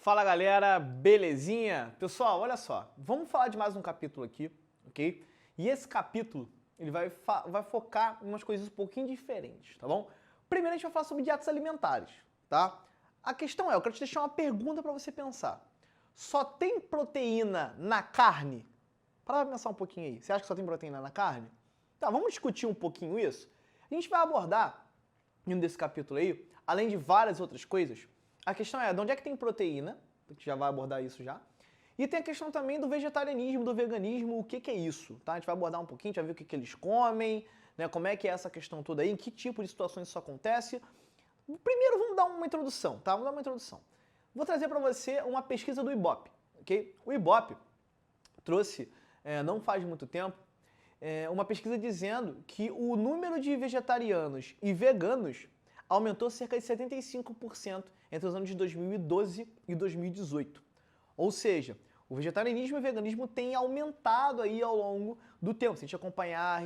Fala galera, belezinha? Pessoal, olha só, vamos falar de mais um capítulo aqui, ok? E esse capítulo, ele vai focar em umas coisas um pouquinho diferentes, tá bom? Primeiro a gente vai falar sobre dietas alimentares, tá? A questão é, eu quero te deixar uma pergunta para você pensar. Só tem proteína na carne? Para pensar um pouquinho aí, você acha que só tem proteína na carne? Tá, vamos discutir um pouquinho isso? A gente vai abordar, em um desse capítulo aí, além de várias outras coisas, a questão é, de onde é que tem proteína? A gente já vai abordar isso já. E tem a questão também do vegetarianismo, do veganismo, o que é isso, tá? A gente vai abordar um pouquinho, a gente vai ver o que eles comem, né? Como é que é essa questão toda aí, em que tipo de situações isso acontece. Primeiro vamos dar uma introdução, tá? Vamos dar uma introdução. Vou trazer para você uma pesquisa do Ibope, ok? O Ibope trouxe, não faz muito tempo, uma pesquisa dizendo que o número de vegetarianos e veganos aumentou cerca de 75% entre os anos de 2012 e 2018. Ou seja, o vegetarianismo e o veganismo têm aumentado aí ao longo do tempo. Se a gente acompanhar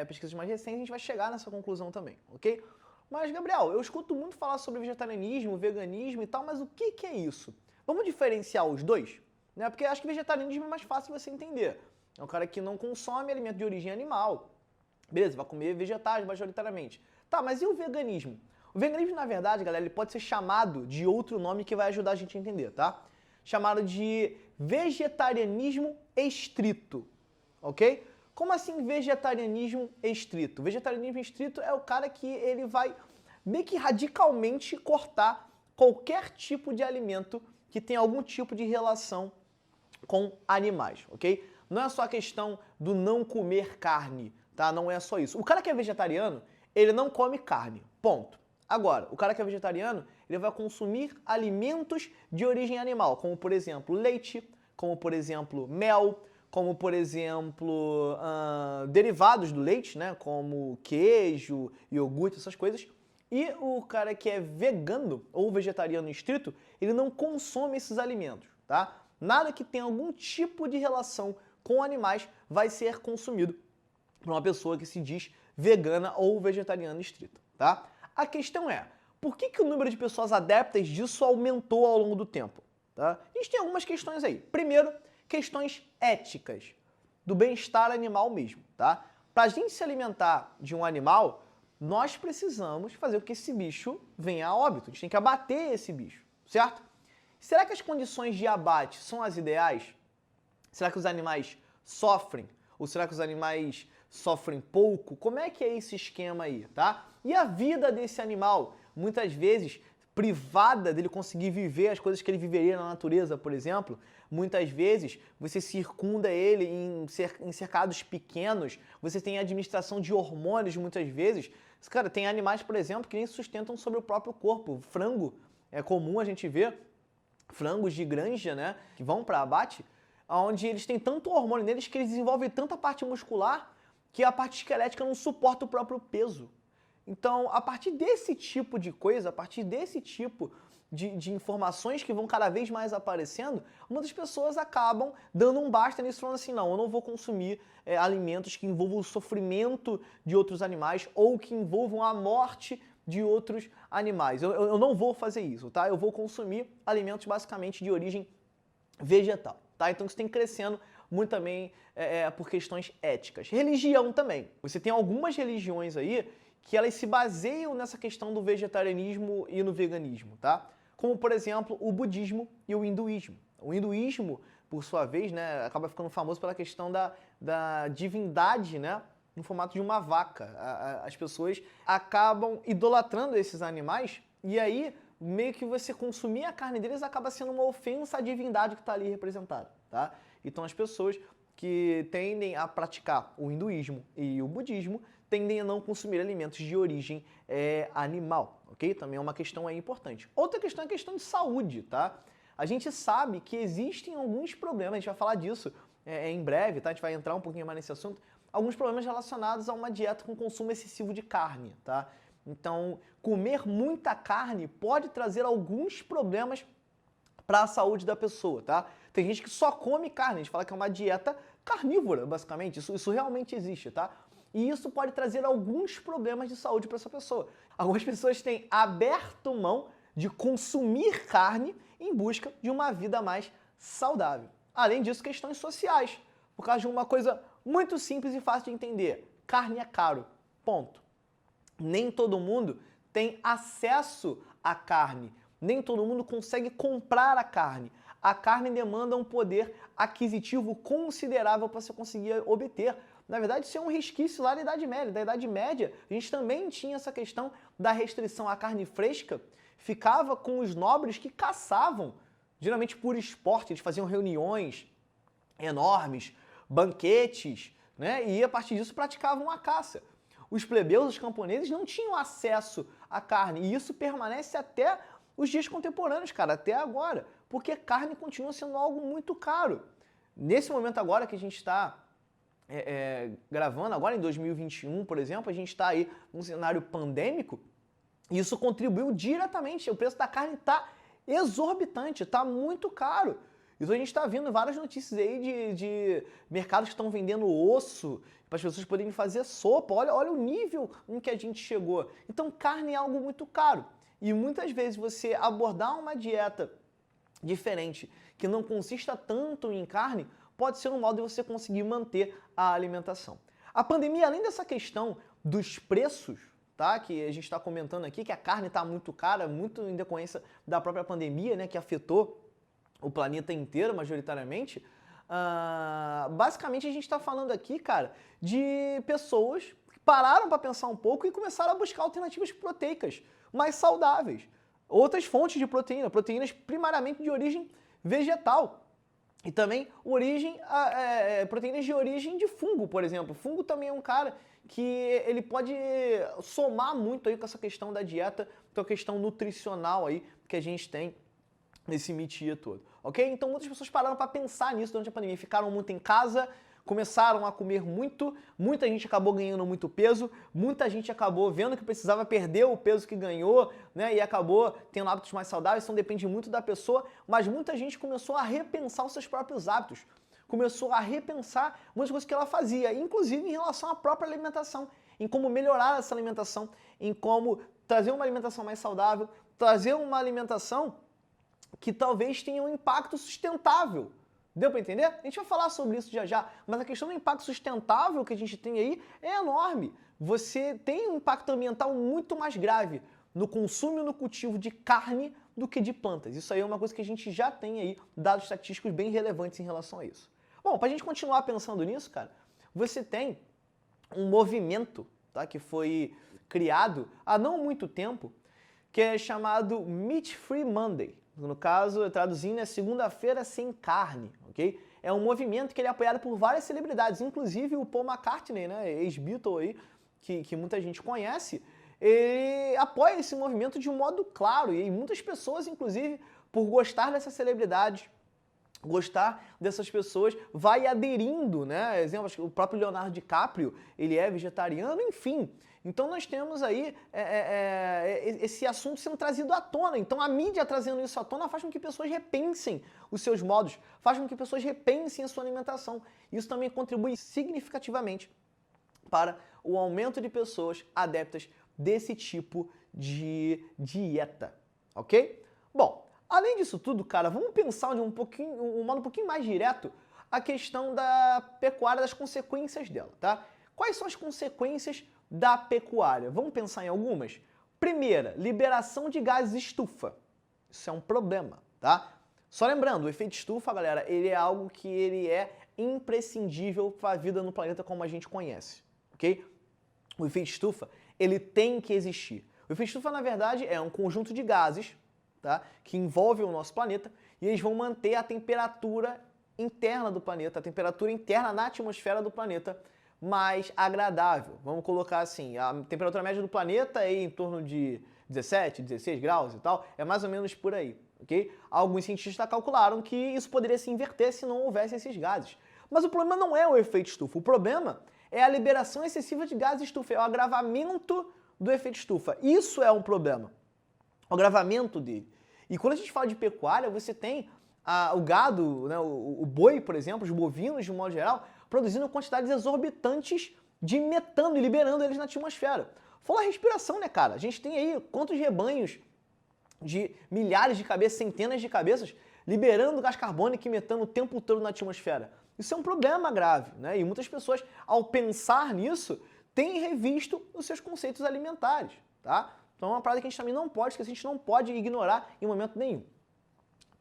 pesquisas mais recentes, a gente vai chegar nessa conclusão também, ok? Mas, Gabriel, eu escuto muito falar sobre vegetarianismo, veganismo e tal, mas o que é isso? Vamos diferenciar os dois? Né? Porque acho que vegetarianismo é mais fácil você entender. É um cara que não consome alimento de origem animal. Beleza, vai comer vegetais majoritariamente. Tá, mas e o veganismo? O veganismo, na verdade, galera, ele pode ser chamado de outro nome que vai ajudar a gente a entender, tá? Chamado de vegetarianismo estrito, ok? Como assim vegetarianismo estrito? Vegetarianismo estrito é o cara que ele vai meio que radicalmente cortar qualquer tipo de alimento que tenha algum tipo de relação com animais, ok? Não é só a questão do não comer carne, tá? Não é só isso. O cara que é vegetariano, ele não come carne, ponto. Agora, o cara que é vegetariano, ele vai consumir alimentos de origem animal, como por exemplo leite, como por exemplo mel, como por exemplo derivados do leite, né, como queijo, iogurte, essas coisas. E o cara que é vegano ou vegetariano estrito, ele não consome esses alimentos, tá? Nada que tenha algum tipo de relação com animais vai ser consumido por uma pessoa que se diz vegana ou vegetariana estrita, tá? A questão é, por que o número de pessoas adeptas disso aumentou ao longo do tempo? Tá? A gente tem algumas questões aí. Primeiro, questões éticas, do bem-estar animal mesmo. Tá? Para a gente se alimentar de um animal, nós precisamos fazer com que esse bicho venha a óbito. A gente tem que abater esse bicho, certo? Será que as condições de abate são as ideais? Será que os animais sofrem? Ou será que os animais sofrem pouco? Como é que é esse esquema aí, tá? E a vida desse animal, muitas vezes privada dele conseguir viver as coisas que ele viveria na natureza, por exemplo, muitas vezes você circunda ele em cercados pequenos, você tem administração de hormônios muitas vezes. Cara, tem animais, por exemplo, que nem se sustentam sobre o próprio corpo. Frango, é comum a gente ver frangos de granja, né, que vão para abate, onde eles têm tanto hormônio neles que eles desenvolvem tanta parte muscular que a parte esquelética não suporta o próprio peso. Então, a partir desse tipo de coisa, a partir desse tipo de informações que vão cada vez mais aparecendo, muitas pessoas acabam dando um basta nisso, falando assim, não, eu não vou consumir alimentos que envolvam o sofrimento de outros animais ou que envolvam a morte de outros animais. Eu não vou fazer isso, tá? Eu vou consumir alimentos basicamente de origem vegetal, tá? Então isso tem crescendo muito também por questões éticas. Religião também. Você tem algumas religiões aí que elas se baseiam nessa questão do vegetarianismo e no veganismo, tá? Como, por exemplo, o budismo e o hinduísmo. O hinduísmo, por sua vez, né, acaba ficando famoso pela questão da divindade, né, no formato de uma vaca. As pessoas acabam idolatrando esses animais e aí meio que você consumir a carne deles acaba sendo uma ofensa à divindade que está ali representada, tá? Então as pessoas que tendem a praticar o hinduísmo e o budismo tendem a não consumir alimentos de origem animal, ok? Também é uma questão aí importante. Outra questão é a questão de saúde, tá? A gente sabe que existem alguns problemas, a gente vai falar disso em breve, tá? A gente vai entrar um pouquinho mais nesse assunto, alguns problemas relacionados a uma dieta com consumo excessivo de carne, tá? Então, comer muita carne pode trazer alguns problemas para a saúde da pessoa, tá? Tem gente que só come carne, a gente fala que é uma dieta carnívora, basicamente, isso realmente existe, tá? E isso pode trazer alguns problemas de saúde para essa pessoa. Algumas pessoas têm aberto mão de consumir carne em busca de uma vida mais saudável. Além disso, questões sociais, por causa de uma coisa muito simples e fácil de entender. Carne é caro, ponto. Nem todo mundo tem acesso à carne, nem todo mundo consegue comprar a carne. A carne demanda um poder aquisitivo considerável para você conseguir obter. Na verdade, isso é um resquício lá da Idade Média. Da Idade Média, a gente também tinha essa questão da restrição à carne fresca, ficava com os nobres que caçavam, geralmente por esporte, eles faziam reuniões enormes, banquetes, né? E a partir disso praticavam a caça. Os plebeus, os camponeses, não tinham acesso à carne, e isso permanece até os dias contemporâneos, cara, até agora, porque carne continua sendo algo muito caro. Nesse momento agora que a gente está gravando, agora em 2021, por exemplo, a gente está aí num cenário pandêmico, e isso contribuiu diretamente, o preço da carne está exorbitante, está muito caro. Então a gente está vendo várias notícias aí de mercados que estão vendendo osso para as pessoas poderem fazer sopa. Olha o nível em que a gente chegou. Então carne é algo muito caro. E muitas vezes você abordar uma dieta diferente, que não consista tanto em carne, pode ser um modo de você conseguir manter a alimentação. A pandemia, além dessa questão dos preços, tá, que a gente está comentando aqui, que a carne está muito cara, muito em decorrência da própria pandemia, né, que afetou o planeta inteiro, majoritariamente, basicamente a gente está falando aqui, cara, de pessoas que pararam para pensar um pouco e começaram a buscar alternativas proteicas mais saudáveis. Outras fontes de proteína, proteínas primariamente de origem vegetal. E também proteínas de origem de fungo, por exemplo. Fungo também é um cara que ele pode somar muito aí com essa questão da dieta, com a questão nutricional aí que a gente tem nesse mitia todo, ok? Então muitas pessoas pararam para pensar nisso durante a pandemia, ficaram muito em casa, começaram a comer muito, muita gente acabou ganhando muito peso, muita gente acabou vendo que precisava perder o peso que ganhou, né, e acabou tendo hábitos mais saudáveis, então depende muito da pessoa, mas muita gente começou a repensar os seus próprios hábitos, começou a repensar muitas coisas que ela fazia, inclusive em relação à própria alimentação, em como melhorar essa alimentação, em como trazer uma alimentação mais saudável, trazer uma alimentação que talvez tenha um impacto sustentável. Deu para entender? A gente vai falar sobre isso já, mas a questão do impacto sustentável que a gente tem aí é enorme. Você tem um impacto ambiental muito mais grave no consumo e no cultivo de carne do que de plantas. Isso aí é uma coisa que a gente já tem aí, dados estatísticos bem relevantes em relação a isso. Bom, para a gente continuar pensando nisso, cara, você tem um movimento, tá, que foi criado há não muito tempo, que é chamado Meat Free Monday. No caso, traduzindo, é segunda-feira sem carne, ok? É um movimento que ele é apoiado por várias celebridades, inclusive o Paul McCartney, né, ex-Beatle aí, que muita gente conhece, ele apoia esse movimento de um modo claro, e muitas pessoas, inclusive, por gostar dessa celebridade, gostar dessas pessoas, vai aderindo, né? Exemplo, acho que o próprio Leonardo DiCaprio, ele é vegetariano, enfim. Então nós temos aí esse assunto sendo trazido à tona. Então a mídia trazendo isso à tona faz com que pessoas repensem os seus modos, faz com que pessoas repensem a sua alimentação. Isso também contribui significativamente para o aumento de pessoas adeptas desse tipo de dieta, ok? Bom, além disso tudo, cara, vamos pensar de um modo um pouquinho mais direto a questão da pecuária, das consequências dela, tá? Quais são as consequências da pecuária? Vamos pensar em algumas? Primeira, liberação de gases estufa. Isso é um problema, tá? Só lembrando, o efeito estufa, galera, ele é algo que ele é imprescindível para a vida no planeta como a gente conhece, ok? O efeito estufa, ele tem que existir. O efeito estufa, na verdade, é um conjunto de gases, tá, que envolve o nosso planeta, e eles vão manter a temperatura interna do planeta, a temperatura interna na atmosfera do planeta mais agradável. Vamos colocar assim, a temperatura média do planeta é em torno de 17, 16 graus e tal, é mais ou menos por aí, ok? Alguns cientistas calcularam que isso poderia se inverter se não houvesse esses gases. Mas o problema não é o efeito estufa, o problema é a liberação excessiva de gases estufa, é o agravamento do efeito estufa. Isso é um problema, o agravamento dele. E quando a gente fala de pecuária, você tem o gado, né, o boi, por exemplo, os bovinos de um modo geral, produzindo quantidades exorbitantes de metano e liberando eles na atmosfera. Fala a respiração, né, cara? A gente tem aí quantos rebanhos de milhares de cabeças, centenas de cabeças, liberando gás carbônico e metano o tempo todo na atmosfera. Isso é um problema grave, né? E muitas pessoas, ao pensar nisso, têm revisto os seus conceitos alimentares, tá? Então é uma parada que a gente também não pode, que a gente não pode ignorar em momento nenhum.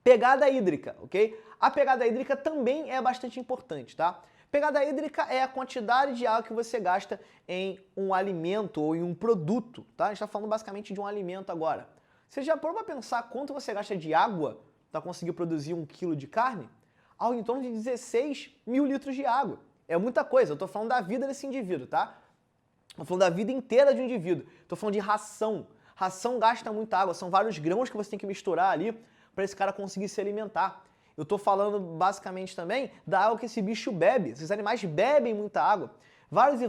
Pegada hídrica, ok? A pegada hídrica também é bastante importante, tá? Pegada hídrica é a quantidade de água que você gasta em um alimento ou em um produto, tá? A gente está falando basicamente de um alimento agora. Você já parou para pensar quanto você gasta de água para conseguir produzir 1 quilo de carne? Algo em torno de 16 mil litros de água. É muita coisa, eu estou falando da vida desse indivíduo, tá? Estou falando da vida inteira de um indivíduo. Estou falando de ração. Ração gasta muita água, são vários grãos que você tem que misturar ali para esse cara conseguir se alimentar. Eu estou falando basicamente também da água que esse bicho bebe. Esses animais bebem muita água. Vários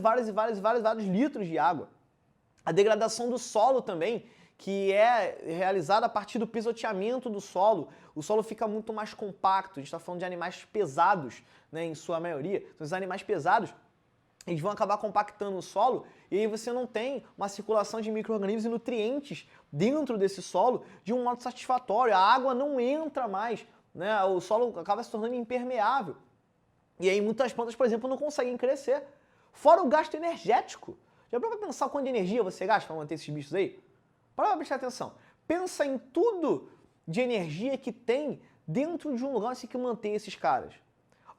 litros de água. A degradação do solo também, que é realizada a partir do pisoteamento do solo. O solo fica muito mais compacto. A gente está falando de animais pesados, né, em sua maioria. Então, os animais pesados, eles vão acabar compactando o solo e aí você não tem uma circulação de micro-organismos e nutrientes dentro desse solo de um modo satisfatório. A água não entra mais, né? O solo acaba se tornando impermeável. E aí muitas plantas, por exemplo, não conseguem crescer. Fora o gasto energético. Já parou para pensar quanto de energia você gasta para manter esses bichos aí? Para prestar atenção. Pensa em tudo de energia que tem dentro de um lugar assim que mantém esses caras.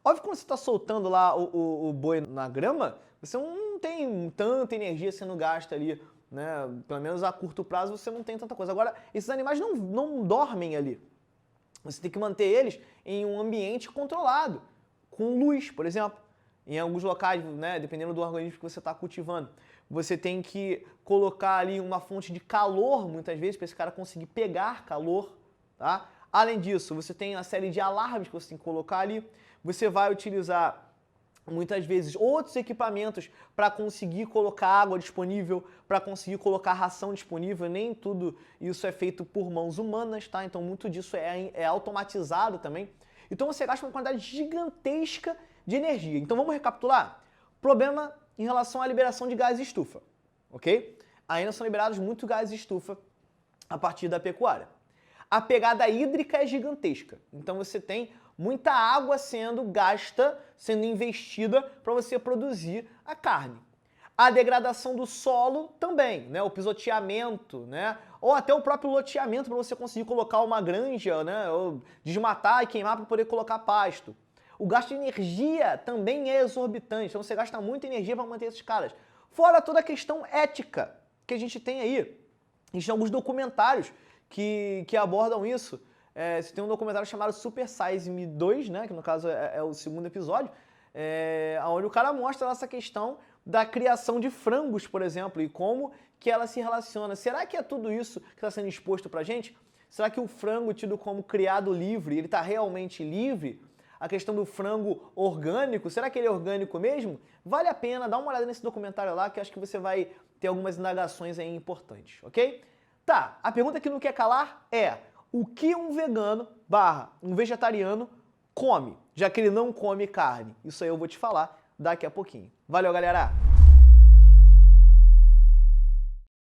Óbvio que quando você está soltando lá o boi na grama, você não tem tanta energia sendo gasta ali, né? Pelo menos a curto prazo você não tem tanta coisa. Agora, esses animais não dormem ali. Você tem que manter eles em um ambiente controlado, com luz, por exemplo. Em alguns locais, né, dependendo do organismo que você está cultivando, você tem que colocar ali uma fonte de calor, muitas vezes, para esse cara conseguir pegar calor, tá? Além disso, você tem uma série de alarmes que você tem que colocar ali. Você vai utilizar, muitas vezes, outros equipamentos para conseguir colocar água disponível, para conseguir colocar ração disponível. Nem tudo isso é feito por mãos humanas, tá? Então, muito disso é automatizado também. Então, você gasta uma quantidade gigantesca de energia. Então, vamos recapitular? Problema em relação à liberação de gases estufa, ok? Ainda são liberados muitos gases estufa a partir da pecuária. A pegada hídrica é gigantesca. Então, você tem muita água sendo gasta, sendo investida para você produzir a carne. A degradação do solo também, né? O pisoteamento, né? Ou até o próprio loteamento para você conseguir colocar uma granja, né? Ou desmatar e queimar para poder colocar pasto. O gasto de energia também é exorbitante, então você gasta muita energia para manter esses caras. Fora toda a questão ética que a gente tem aí. Existem alguns documentários que abordam isso. Você tem um documentário chamado Super Size Me 2, né, que no caso é o segundo episódio, onde o cara mostra essa questão da criação de frangos, por exemplo, e como que ela se relaciona. Será que é tudo isso que está sendo exposto pra gente? Será que o frango tido como criado livre, ele está realmente livre? A questão do frango orgânico, será que ele é orgânico mesmo? Vale a pena, dá uma olhada nesse documentário lá, que acho que você vai ter algumas indagações aí importantes, ok? Tá, a pergunta que não quer calar é: o que um vegano / um vegetariano come, já que ele não come carne? Isso aí eu vou te falar daqui a pouquinho. Valeu, galera!